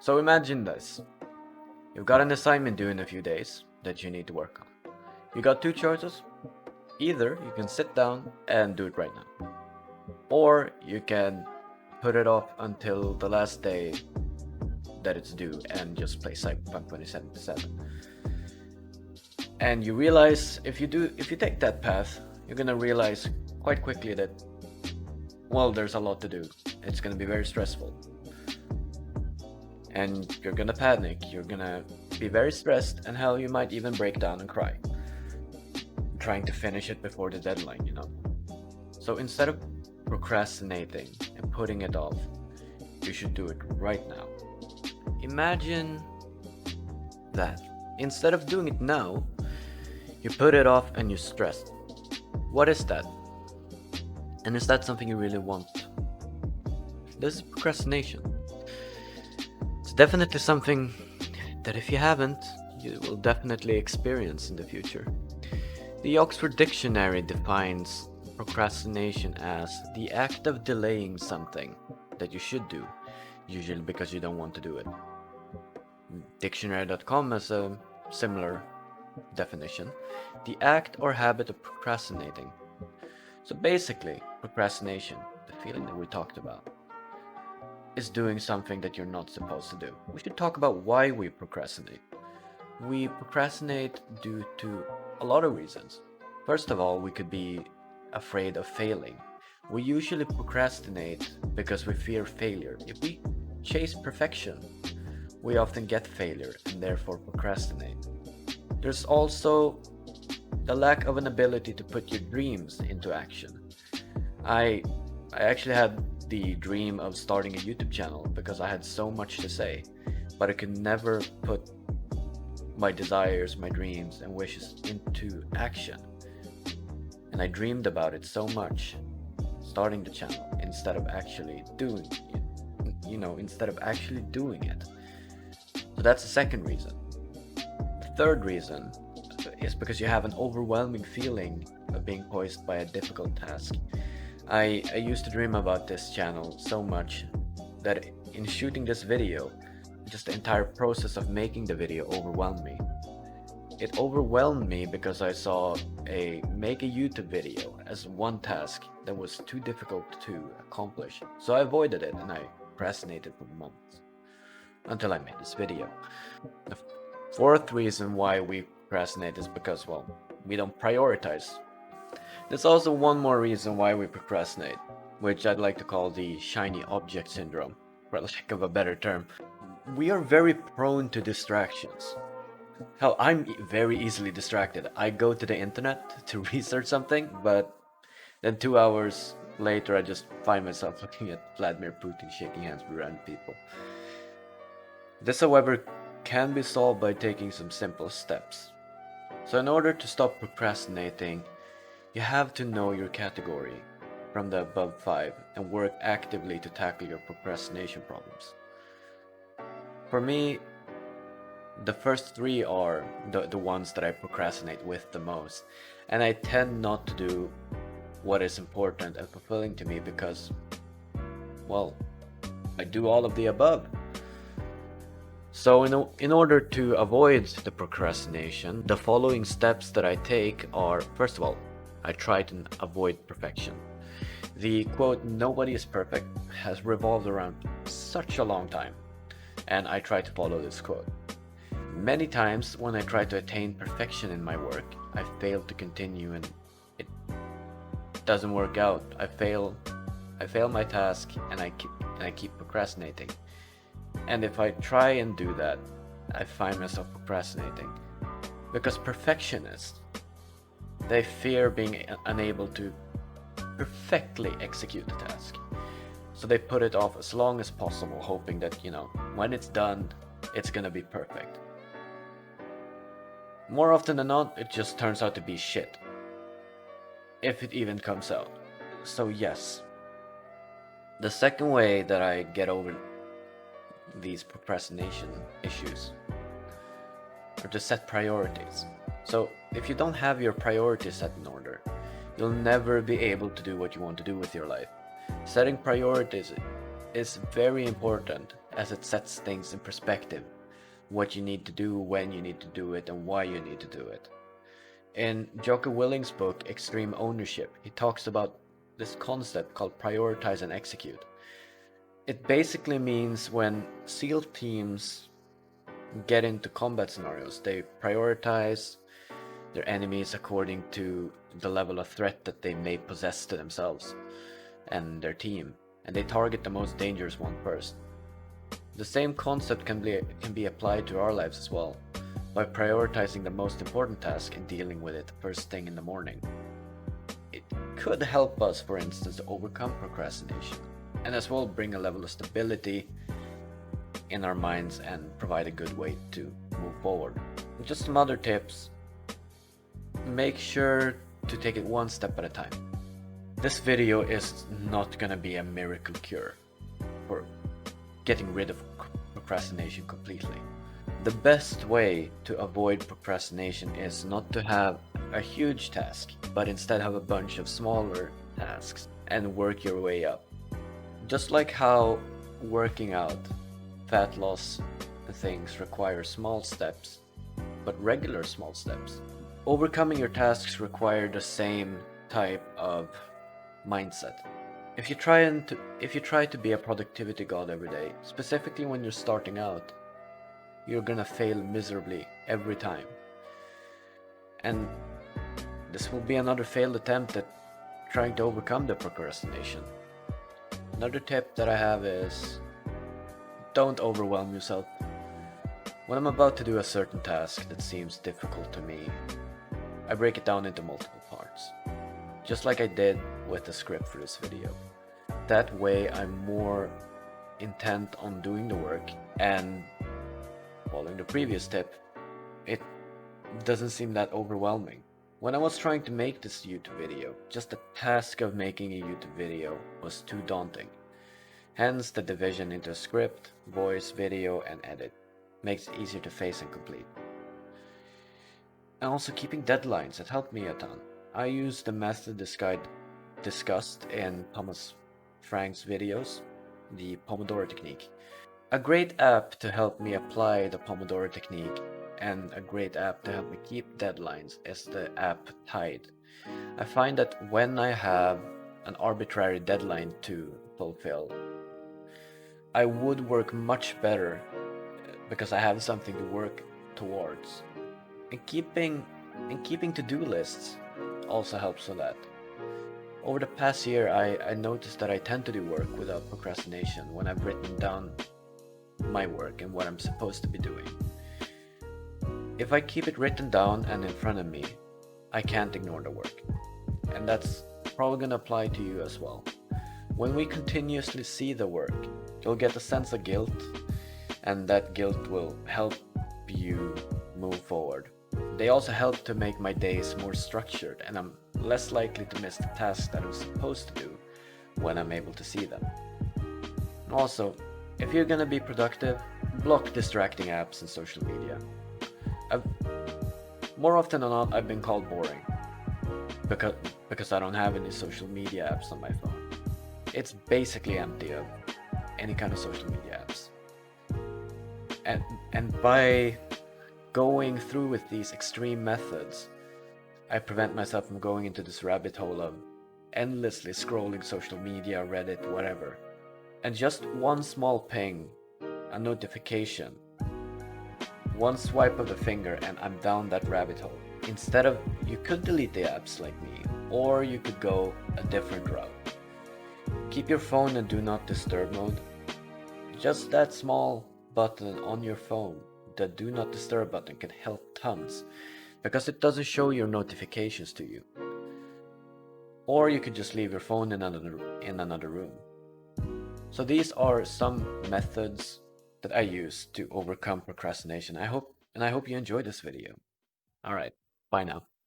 So imagine this. You've got an assignment due in a few days that you need to work on. You got two choices. Either you can sit down and do it right now, or you can put it off until the last day that it's due and just play Cyberpunk 2077. And you realize if you take that path, you're gonna realize quite quickly that, well, there's a lot to do. It's gonna be very stressful. And you're gonna panic, you're gonna be very stressed, and hell, you might even break down and cry, trying to finish it before the deadline, you know? So instead of procrastinating and putting it off, you should do it right now. Imagine that. Instead of doing it now, you put it off and you're stressed. What is that? And is that something you really want? This is procrastination. It's definitely something that if you haven't, you will definitely experience in the future. The Oxford Dictionary defines procrastination as the act of delaying something that you should do, usually because you don't want to do it. Dictionary.com has a similar definition: the act or habit of procrastinating. So basically, procrastination, the feeling that we talked about, is doing something that you're not supposed to do. We should talk about why we procrastinate. We procrastinate due to a lot of reasons. First of all, we could be afraid of failing. We usually procrastinate because we fear failure. If we chase perfection, we often get failure and therefore procrastinate. There's also the lack of an ability to put your dreams into action. I actually had the dream of starting a YouTube channel because I had so much to say, but I could never put my desires, my dreams, and wishes into action. And I dreamed about it so much, starting the channel, instead of actually doing it. Instead of actually doing it. So that's the second reason. The third reason is because you have an overwhelming feeling of being poised by a difficult task. I used to dream about this channel so much that in shooting this video, just the entire process of making the video overwhelmed me. It overwhelmed me because I saw make a YouTube video as one task that was too difficult to accomplish. So I avoided it and I procrastinated for months until I made this video. The fourth reason why we procrastinate is because, well, we don't prioritize. There's also one more reason why we procrastinate, which I'd like to call the shiny object syndrome, for lack of a better term. We are very prone to distractions. Hell, I'm very easily distracted. I go to the internet to research something, but then 2 hours later I just find myself looking at Vladimir Putin shaking hands with random people. This, however, can be solved by taking some simple steps. So in order to stop procrastinating, you have to know your category from the above 5 and work actively to tackle your procrastination problems. For me, the first 3 are the ones that I procrastinate with the most, and I tend not to do what is important and fulfilling to me because, well, I do all of the above. So in order to avoid the procrastination, the following steps that I take are, first of all, I try to avoid perfection. The quote, "Nobody is perfect," has revolved around such a long time, and I try to follow this quote. Many times when I try to attain perfection in my work, I fail to continue and it doesn't work out. I fail my task and I keep procrastinating. And if I try and do that, I find myself procrastinating. Because perfectionists, they fear being unable to perfectly execute the task. So they put it off as long as possible, hoping that, when it's done, it's gonna be perfect. More often than not, it just turns out to be shit. If it even comes out. So yes. The second way that I get over these procrastination issues are to set priorities. So if you don't have your priorities set in order, you'll never be able to do what you want to do with your life. Setting priorities is very important as it sets things in perspective, what you need to do, when you need to do it, and why you need to do it. In Jocko Willink's book, Extreme Ownership, he talks about this concept called prioritize and execute. It basically means when SEAL teams get into combat scenarios, they prioritize their enemies according to the level of threat that they may possess to themselves and their team, and they target the most dangerous one first. The same concept can be applied to our lives as well, by prioritizing the most important task and dealing with it first thing in the morning. It could help us, for instance, to overcome procrastination, and as well bring a level of stability in our minds and provide a good way to move forward. And just some other tips: make sure to take it one step at a time. This video is not gonna be a miracle cure for getting rid of procrastination completely. The best way to avoid procrastination is not to have a huge task, but instead have a bunch of smaller tasks and work your way up. Just like how working out, fat loss, and things require small steps, but regular small steps. Overcoming your tasks require the same type of mindset. If you try to be a productivity god every day, specifically when you're starting out, you're gonna fail miserably every time. And this will be another failed attempt at trying to overcome the procrastination. Another tip that I have is don't overwhelm yourself. When I'm about to do a certain task that seems difficult to me, I break it down into multiple parts, just like I did with the script for this video. That way I'm more intent on doing the work, and following the previous tip, it doesn't seem that overwhelming. When I was trying to make this YouTube video, just the task of making a YouTube video was too daunting. Hence the division into script, voice, video, and edit makes it easier to face and complete. And also keeping deadlines, it helped me a ton. I use the method discussed in Thomas Frank's videos, the Pomodoro technique. A great app to help me apply the Pomodoro technique and a great app to help me keep deadlines is the app Tide. I find that when I have an arbitrary deadline to fulfill, I would work much better because I have something to work towards. And keeping to-do lists also helps with that. Over the past year, I noticed that I tend to do work without procrastination when I've written down my work and what I'm supposed to be doing. If I keep it written down and in front of me, I can't ignore the work. And that's probably gonna apply to you as well. When we continuously see the work, you'll get a sense of guilt, and that guilt will help you move forward. They also help to make my days more structured, and I'm less likely to miss the tasks that I'm supposed to do when I'm able to see them. And also, if you're gonna be productive, block distracting apps and social media. More often than not, I've been called boring because I don't have any social media apps on my phone. It's basically empty of any kind of social media apps. And by going through with these extreme methods, I prevent myself from going into this rabbit hole of endlessly scrolling social media, Reddit, whatever. And just one small ping, a notification, one swipe of the finger, and I'm down that rabbit hole. Instead of, you could delete the apps like me, or you could go a different route. Keep your phone in do not disturb mode. Just that small button on your phone, the do not disturb button, can help tons, because it doesn't show your notifications to you. Or you could just leave your phone in another room. So these are some methods that I use to overcome procrastination. I hope you enjoyed this video. Alright, bye now.